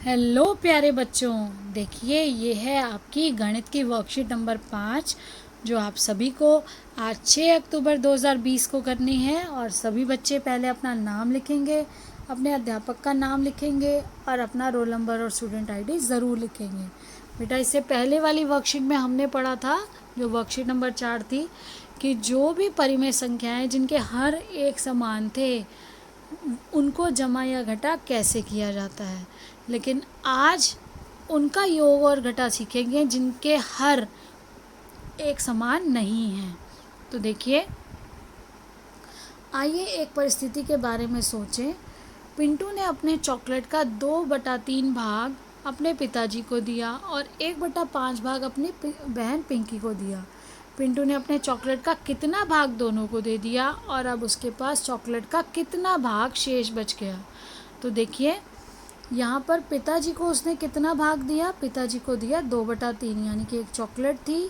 Hello प्यारे बच्चों, देखिए ये है आपकी गणित की वर्कशीट नंबर 5 जो आप सभी को आज 6 अक्टूबर 2020 को करनी है। और सभी बच्चे पहले अपना नाम लिखेंगे, अपने अध्यापक का नाम लिखेंगे और अपना रोल नंबर और स्टूडेंट आईडी ज़रूर लिखेंगे। बेटा इससे पहले वाली वर्कशीट में हमने पढ़ा था, जो वर्कशीट नंबर 4 थी, कि जो भी परिमेय संख्याएं जिनके हर एक समान थे उनको जमा या घटा कैसे किया जाता है। लेकिन आज उनका योग और घटा सीखेंगे जिनके हर एक समान नहीं हैं। तो देखिए, आइए एक परिस्थिति के बारे में सोचें। पिंटू ने अपने चॉकलेट का 2/3 भाग अपने पिताजी को दिया और 1/5 भाग अपनी बहन पिंकी को दिया। पिंटू ने अपने चॉकलेट का कितना भाग दोनों को दे दिया और अब उसके पास चॉकलेट का कितना भाग शेष बच गया। तो देखिए, यहाँ पर पिताजी को उसने कितना भाग दिया, पिताजी को दिया 2/3, यानी कि एक चॉकलेट थी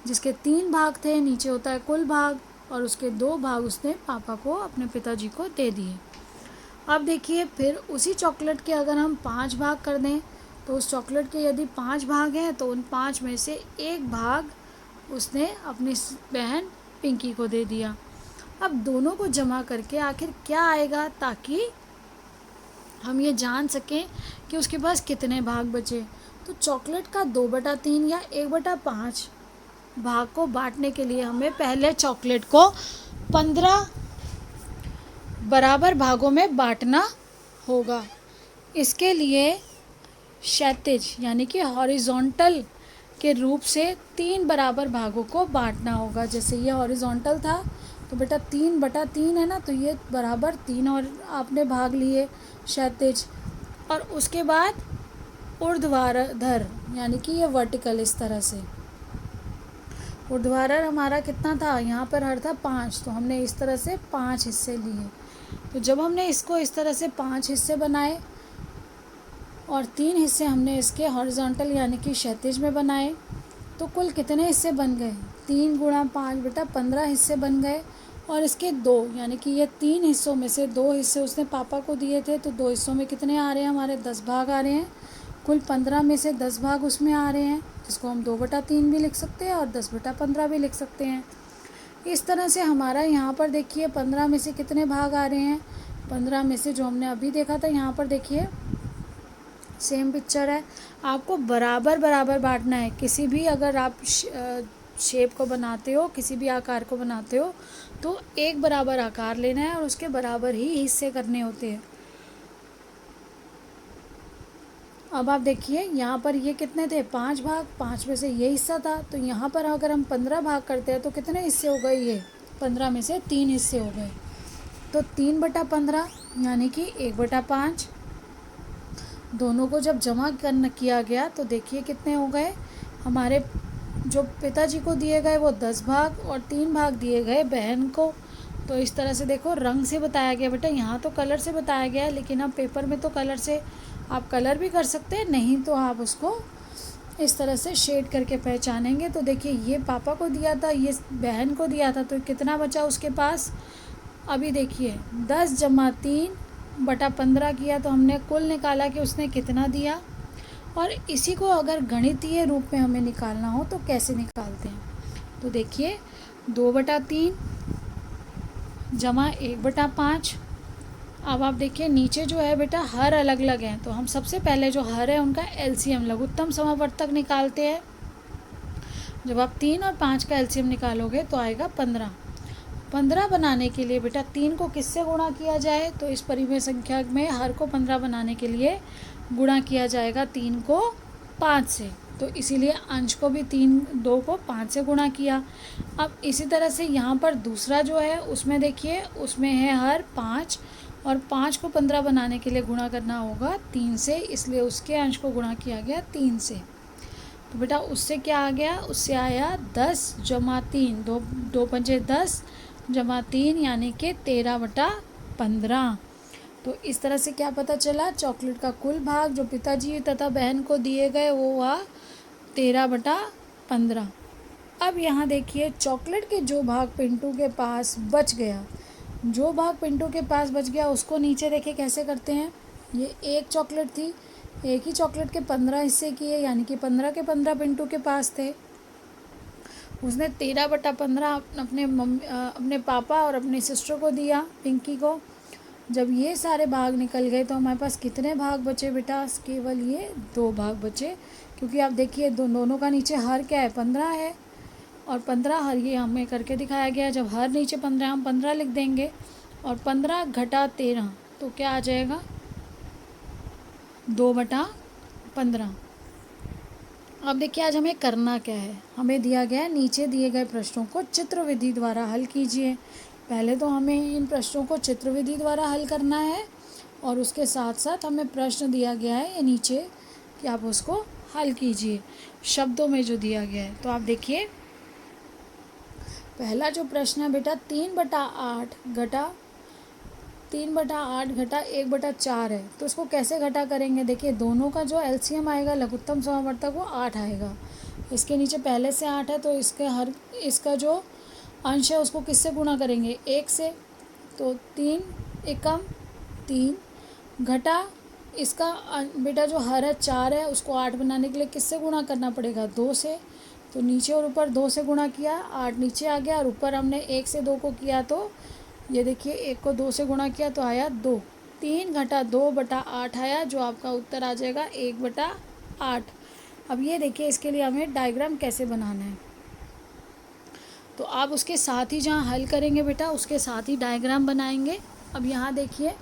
जिसके 3 भाग थे, नीचे होता है कुल भाग, और उसके 2 भाग उसने पापा को, अपने पिताजी को दे दिए। अब देखिए, फिर उसी चॉकलेट के अगर हम 5 भाग कर दें तो उस चॉकलेट के यदि 5 भाग हैं तो उन 5 में से 1 भाग उसने अपनी बहन पिंकी को दे दिया। अब दोनों को जमा करके आखिर क्या आएगा, ताकि हम ये जान सकें कि उसके पास कितने भाग बचे। तो चॉकलेट का 2/3 या 1/5 भाग को बांटने के लिए हमें पहले चॉकलेट को 15 बराबर भागों में बांटना होगा। इसके लिए क्षैतिज यानी कि हॉरिजॉन्टल के रूप से 3 बराबर भागों को बांटना होगा। जैसे ये हॉरिजॉन्टल था तो बेटा 3/3 है ना, तो ये बराबर 3 और आपने भाग लिए क्षैतिज, और उसके बाद ऊर्ध्वाधर यानी कि ये वर्टिकल, इस तरह से। ऊर्ध्वाधर हमारा कितना था, यहाँ पर हर था 5, तो हमने इस तरह से 5 हिस्से लिए। तो जब हमने इसको इस तरह से 5 हिस्से बनाए और 3 हिस्से हमने इसके हॉरिजॉन्टल यानी कि क्षैतिज में बनाए, तो कुल कितने हिस्से बन गए, 3 × 5 बेटा 15 हिस्से बन गए। और इसके 2 यानी कि ये 3 हिस्सों में से 2 हिस्से उसने पापा को दिए थे, तो 2 हिस्सों में कितने आ रहे हैं, हमारे 10 भाग आ रहे हैं। कुल 15 में से 10 भाग उसमें आ रहे हैं, जिसको हम 2/3 भी लिख सकते हैं और 10/15 भी लिख सकते हैं। इस तरह से हमारा यहाँ पर देखिए 15 में से कितने भाग आ रहे हैं, 15 में से जो हमने अभी देखा था, यहाँ पर देखिए सेम पिक्चर है। आपको बराबर बराबर बांटना है। किसी भी अगर आप शेप को बनाते हो, किसी भी आकार को बनाते हो, तो एक बराबर आकार लेना है और उसके बराबर ही हिस्से करने होते हैं। अब आप देखिए, यहाँ पर ये कितने थे, 5 भाग, 5 में से ये हिस्सा था, तो यहाँ पर अगर हम 15 भाग करते हैं तो कितने हिस्से हो गए, ये 15 में से 3 हिस्से हो गए। तो 3/15 यानी कि 1/5, दोनों को जब जमा किया गया तो देखिए कितने हो गए, हमारे जो पिताजी को दिए गए वो 10 भाग और 3 भाग दिए गए बहन को। तो इस तरह से देखो, रंग से बताया गया बेटा, यहाँ तो कलर से बताया गया है, लेकिन अब पेपर में तो कलर से आप कलर भी कर सकते हैं, नहीं तो आप उसको इस तरह से शेड करके पहचानेंगे। तो देखिए, ये पापा को दिया था, ये बहन को दिया था, तो कितना बचा उसके पास। अभी देखिए 10 + 3/15 किया, तो हमने कुल निकाला कि उसने कितना दिया। और इसी को अगर गणितीय रूप में हमें निकालना हो तो कैसे निकालते हैं, तो देखिए 2/3 जमा 1/5। अब आप देखिए नीचे जो है बेटा हर अलग अलग हैं, तो हम सबसे पहले जो हर है उनका एलसीएम, लघुत्तम समावर्तक निकालते हैं। जब आप 3 और 5 का एलसीएम निकालोगे तो आएगा 15। 15 बनाने के लिए बेटा 3 को किससे गुणा किया जाए, तो इस परिमेय संख्या में हर को 15 बनाने के लिए गुणा किया जाएगा 3 को 5 से, तो इसीलिए अंश को भी 2 को 5 से गुणा किया। अब इसी तरह से यहाँ पर दूसरा जो है उसमें देखिए, उसमें है हर 5 और 5 को 15 बनाने के लिए गुणा करना होगा 3 से, इसलिए उसके अंश को गुणा किया गया 3 से। तो बेटा उससे क्या आ गया, उससे आया 10 + 3, 2 × 5 = 10 + 3 यानी कि 13/15। तो इस तरह से क्या पता चला, चॉकलेट का कुल भाग जो पिताजी तथा बहन को दिए गए वो हुआ 13/15। अब यहाँ देखिए, चॉकलेट के जो भाग पिंटू के पास बच गया, जो भाग पिंटू के पास बच गया उसको नीचे देखे कैसे करते हैं। ये एक चॉकलेट थी, एक ही चॉकलेट के 15 हिस्से किए, यानी कि 15 के 15 पिंटू के पास थे। उसने 13/15 अपने पापा और अपनी सिस्टर को दिया, पिंकी को। जब ये सारे भाग निकल गए तो हमारे पास कितने भाग बचे बेटा? केवल ये 2 भाग बचे, क्योंकि आप देखिए दोनों का नीचे हर क्या है? 15 है, और 15 हर ये हमें करके दिखाया गया है। जब हर नीचे 15 हम 15 लिख देंगे, और 15 घटा 13 तो क्या आ जाएगा? 2/15। अब देखिए आज हमें करना क्या है। हमें दिया गया है नीचे दिए गए प्रश्नों को चित्र विधि द्वारा हल कीजिए। पहले तो हमें इन प्रश्नों को चित्र विधि द्वारा हल करना है, और उसके साथ साथ हमें प्रश्न दिया गया है ये नीचे कि आप उसको हल कीजिए शब्दों में जो दिया गया है। तो आप देखिए पहला जो प्रश्न है बेटा 3/8 घटा 1/4 है। तो उसको कैसे घटा करेंगे? देखिए दोनों का जो एलसीएम आएगा, लघुत्तम समावर्तक, वो 8 आएगा। इसके नीचे पहले से 8 है, तो इसका जो अंश है उसको किससे गुणा करेंगे? 1 से। तो 3 एकम 3 घटा इसका बेटा जो हर है 4 है, उसको 8 बनाने के लिए किससे गुणा करना पड़ेगा? 2 से। तो नीचे और ऊपर 2 से गुणा किया, 8 नीचे आ गया, और ऊपर हमने 1 से 2 को किया, तो ये देखिए 1 को 2 से गुणा किया तो आया 2। 3 घटा 2/8 आया, जो आपका उत्तर आ जाएगा 1/8। अब ये देखिए इसके लिए हमें डायग्राम कैसे बनाना है। तो आप उसके साथ ही जहाँ हल करेंगे बेटा उसके साथ ही डायग्राम बनाएंगे। अब यहाँ देखिए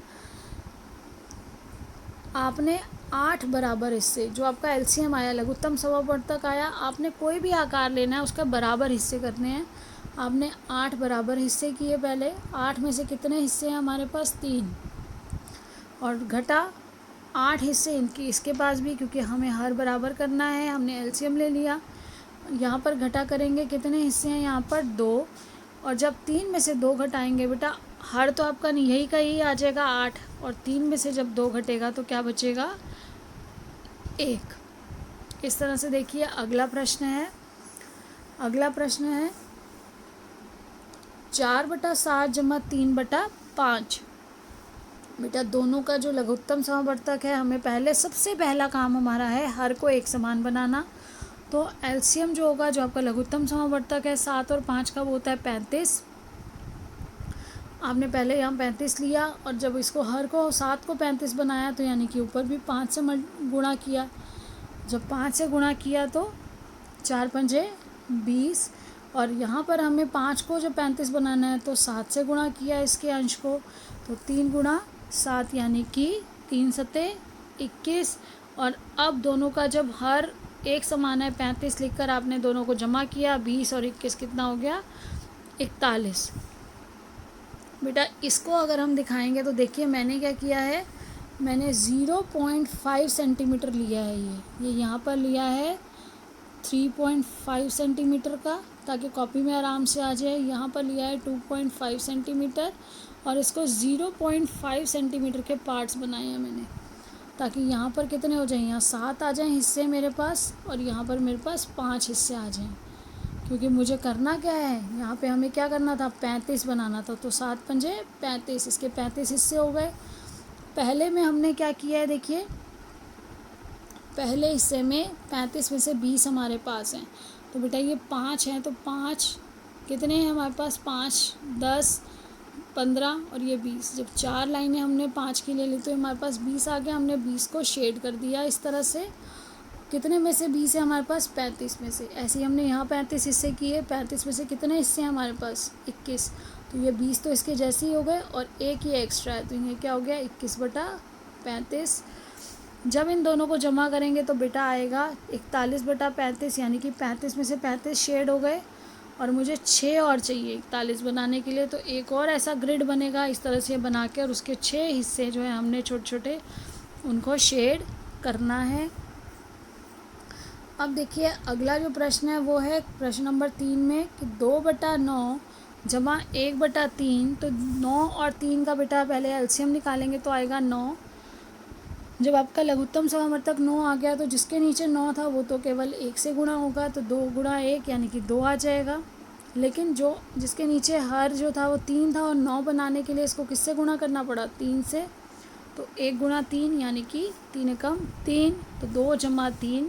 आपने 8 बराबर हिस्से, जो आपका एलसीएम आया, लघुत्तम समावर्तक आया, आपने कोई भी आकार लेना है उसका बराबर हिस्से करने हैं। आपने 8 बराबर हिस्से किए पहले। 8 में से कितने हिस्से हैं हमारे पास? 3। और घटा 8 हिस्से इसके पास भी, क्योंकि हमें हर बराबर करना है, हमने एलसीएम ले लिया। यहाँ पर घटा करेंगे, कितने हिस्से हैं यहाँ पर? 2। और जब 3 में से 2 घटाएंगे बेटा, हर तो आपका यही का यही आ जाएगा 8, और 3 में से जब 2 घटेगा तो क्या बचेगा? 1। इस तरह से देखिए अगला प्रश्न है 4/7 जमा 3/5। बेटा दोनों का जो लघुत्तम समावर्तक है, हमें सबसे पहला काम हमारा है हर को एक समान बनाना। तो एलसीएम जो होगा, जो आपका लघुत्तम समावर्तक है 7 और 5 का, वो होता है 35। आपने पहले यहाँ 35 लिया, और जब इसको हर को 7 को 35 बनाया तो यानी कि ऊपर भी 5 से गुणा किया। जब 5 से गुणा किया तो 4 पंजे 20, और यहाँ पर हमें 5 को जब 35 बनाना है तो 7 से गुणा किया इसके अंश को, तो 3 गुणा 7 यानी कि 3 सत्ते 21। और अब दोनों का जब हर एक समान है 35 लिखकर आपने दोनों को जमा किया, 20 और 21 कितना हो गया? 41। बेटा इसको अगर हम दिखाएंगे तो देखिए मैंने क्या किया है, मैंने 0.5 सेंटीमीटर लिया है। ये यहाँ पर लिया है 3.5 सेंटीमीटर का, ताकि कॉपी में आराम से आ जाए। यहाँ पर लिया है 2.5 सेंटीमीटर, और इसको 0.5 सेंटीमीटर के पार्ट्स बनाए हैं मैंने, ताकि यहाँ पर कितने हो जाएं? यहाँ 7 आ जाएं हिस्से मेरे पास, और यहाँ पर मेरे पास 5 हिस्से आ जाएं। क्योंकि मुझे करना क्या है, यहाँ पे हमें क्या करना था? 35 बनाना था। तो 7 पंजे 35, इसके 35 हिस्से हो गए। पहले में हमने क्या किया है, देखिए पहले हिस्से में 35 में से 20 हमारे पास हैं। तो बेटा ये 5 हैं, तो 5 कितने हैं हमारे पास? 5 10 15 और ये 20। जब 4 लाइनें हमने 5 की ले ली तो हमारे पास 20 आ गया। हमने 20 को शेड कर दिया इस तरह से। कितने में से 20 है हमारे पास? 35 में से। ऐसे ही हमने यहाँ 35 हिस्से किए। 35 में से कितने हिस्से हैं हमारे पास? 21। तो ये 20 तो इसके जैसे ही हो गए, और एक ये एक्स्ट्रा है, तो ये क्या हो गया? 21/35। जब इन दोनों को जमा करेंगे तो बेटा आएगा 41/35, यानी कि 35 में से 35 शेड हो गए, और मुझे 6 और चाहिए 41 बनाने के लिए। तो एक और ऐसा ग्रिड बनेगा इस तरह से बना के, और उसके 6 हिस्से जो है हमने छोटे छोटे उनको शेड करना है। अब देखिए अगला जो प्रश्न है वो है प्रश्न नंबर 3 में कि 2/9 जमा 1/3। तो 9 और 3 का बेटा पहले एलसीएम निकालेंगे तो आएगा 9। जब आपका लघुत्तम समावर्तक 9 आ गया तो जिसके नीचे 9 था वो तो केवल 1 से गुणा होगा, तो 2 गुणा 1 यानी कि 2 आ जाएगा। लेकिन जिसके नीचे हर जो था वो 3 था, और 9 बनाने के लिए इसको किससे गुणा करना पड़ा? 3 से। तो 1 गुणा 3 यानी कि 3 एकम 3, तो 2 जमा 3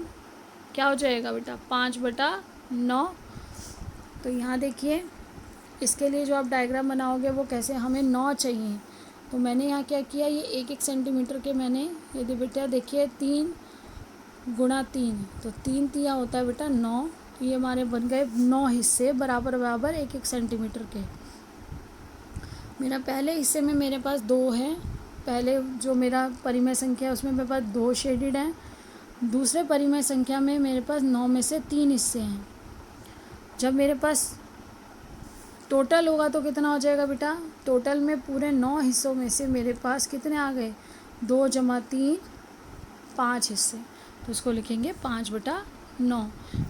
क्या हो जाएगा बेटा 5/9। तो यहाँ देखिए इसके लिए जो आप डायग्राम बनाओगे वो कैसे, हमें 9 चाहिए। तो मैंने यहाँ क्या किया, ये 1-1 सेंटीमीटर के मैंने, यदि बेटा देखिए 3 गुणा 3, तो 3 तिया होता है बेटा 9। तो ये हमारे बन गए 9 हिस्से बराबर बराबर 1-1 सेंटीमीटर के। मेरा पहले हिस्से में मेरे पास 2 हैं, पहले जो मेरा परिमेय संख्या है उसमें मेरे पास 2 शेडेड हैं। दूसरे परिमेय संख्या में मेरे पास 9 में से 3 हिस्से हैं। जब मेरे पास टोटल होगा तो कितना हो जाएगा बेटा, टोटल में पूरे 9 हिस्सों में से मेरे पास कितने आ गए, 2 जमा 3 5 हिस्से। तो इसको लिखेंगे 5/9।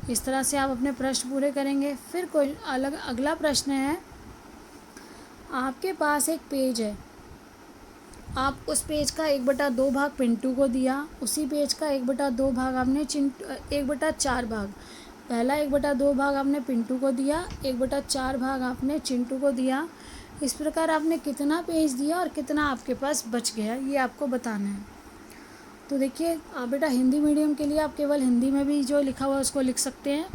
इस तरह से आप अपने प्रश्न पूरे करेंगे। फिर कोई अगला प्रश्न है, आपके पास एक पेज है, आप उस पेज का 1/2 भाग पिंटू को दिया, उसी पेज का 1/2 भाग आपने 1/4 भाग, पहला 1/2 भाग आपने पिंटू को दिया, 1/4 भाग आपने चिंटू को दिया। इस प्रकार आपने कितना पेज दिया और कितना आपके पास बच गया, ये आपको बताना है। तो देखिए आप बेटा हिंदी मीडियम के लिए आप केवल हिंदी में भी जो लिखा हुआ है उसको लिख सकते हैं,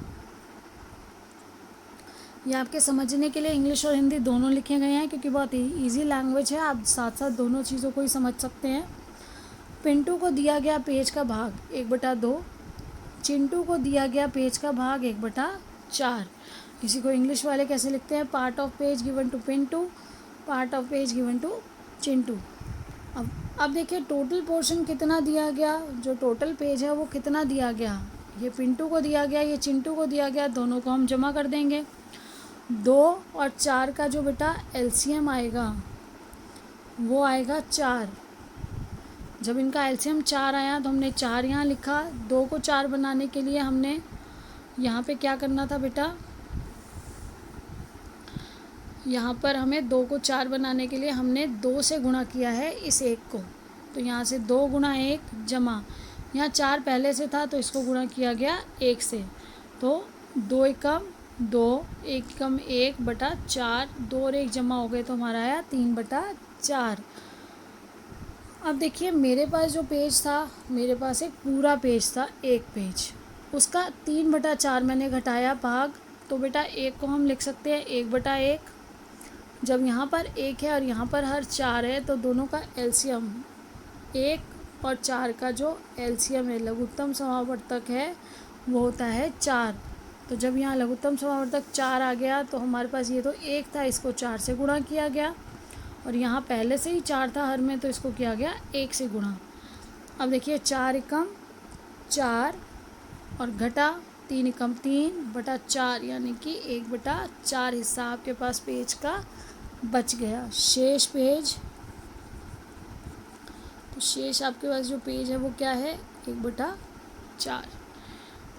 ये आपके समझने के लिए इंग्लिश और हिंदी दोनों लिखे गए हैं, क्योंकि बहुत इजी लैंग्वेज है, आप साथ साथ दोनों चीज़ों को ही समझ सकते हैं। पिंटू को दिया गया पेज का भाग 1/2, चिंटू को दिया गया पेज का भाग 1/4। इसी को इंग्लिश वाले कैसे लिखते हैं, part of page given to Pintu, part of page given to Chintu. अब देखिए टोटल पोर्शन कितना दिया गया, जो टोटल पेज है वो कितना दिया गया, ये पिंटू को दिया गया, ये चिंटू को दिया गया, दोनों को हम जमा कर देंगे। 2 और 4 का जो बेटा एलसीएम आएगा वो आएगा 4। जब इनका एलसीएम 4 आया तो हमने 4 यहाँ लिखा। 2 को 4 बनाने के लिए हमने यहाँ पे क्या करना था बेटा, यहाँ पर हमें 2 को 4 बनाने के लिए हमने 2 से गुणा किया है इस 1 को। तो यहाँ से 2 गुणा 1 जमा, यहाँ 4 पहले से था तो इसको गुणा किया गया 1 से। तो 2 एकम 2, 1 एकम 1/4, 2 और 1 जमा हो गए तो हमारा आया 3/4। अब देखिए मेरे पास जो पेज था, मेरे पास एक पूरा पेज था, एक पेज, उसका 3/4 मैंने घटाया भाग। तो बेटा 1 को हम लिख सकते हैं 1/1। जब यहाँ पर 1 है और यहाँ पर हर 4 है तो दोनों का एलसीएम 1 और 4 का जो एलसीएम है, लघुत्तम समावर्तक है, वो होता है 4। तो जब यहाँ लघुत्तम समावर्तक 4 आ गया तो हमारे पास ये तो 1 था, इसको 4 से गुणा किया गया, और यहाँ पहले से ही 4 था हर में तो इसको किया गया 1 से गुणा। अब देखिए 4 एकम 4 और घटा 3 एकम 3/4, यानी कि 1/4 हिस्सा आपके पास पेज का बच गया। शेष पेज, तो शेष आपके पास जो पेज है वो क्या है, 1/4।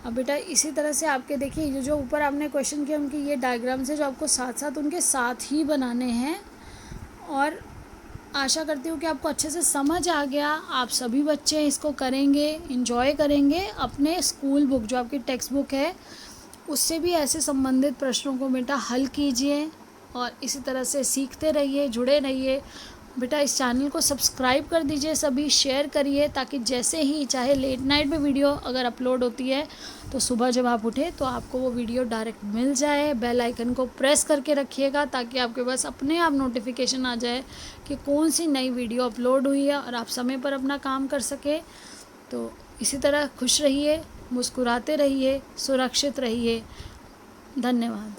अब बेटा इसी तरह से आपके देखिए ये जो ऊपर आपने क्वेश्चन किया उनके ये डायग्राम्स है जो आपको साथ साथ उनके साथ ही बनाने हैं, और आशा करती हूँ कि आपको अच्छे से समझ आ गया। आप सभी बच्चे इसको करेंगे, एंजॉय करेंगे। अपने स्कूल बुक जो आपकी टेक्स्ट बुक है उससे भी ऐसे संबंधित प्रश्नों को बेटा हल कीजिए, और इसी तरह से सीखते रहिए, जुड़े रहिए। बेटा इस चैनल को सब्सक्राइब कर दीजिए, सभी शेयर करिए, ताकि जैसे ही चाहे लेट नाइट में वीडियो अगर अपलोड होती है तो सुबह जब आप उठे तो आपको वो वीडियो डायरेक्ट मिल जाए। बेल आइकन को प्रेस करके रखिएगा ताकि आपके पास अपने आप नोटिफिकेशन आ जाए कि कौन सी नई वीडियो अपलोड हुई है, और आप समय पर अपना काम कर सके। तो इसी तरह खुश रहिए, मुस्कुराते रहिए, सुरक्षित रहिए। धन्यवाद।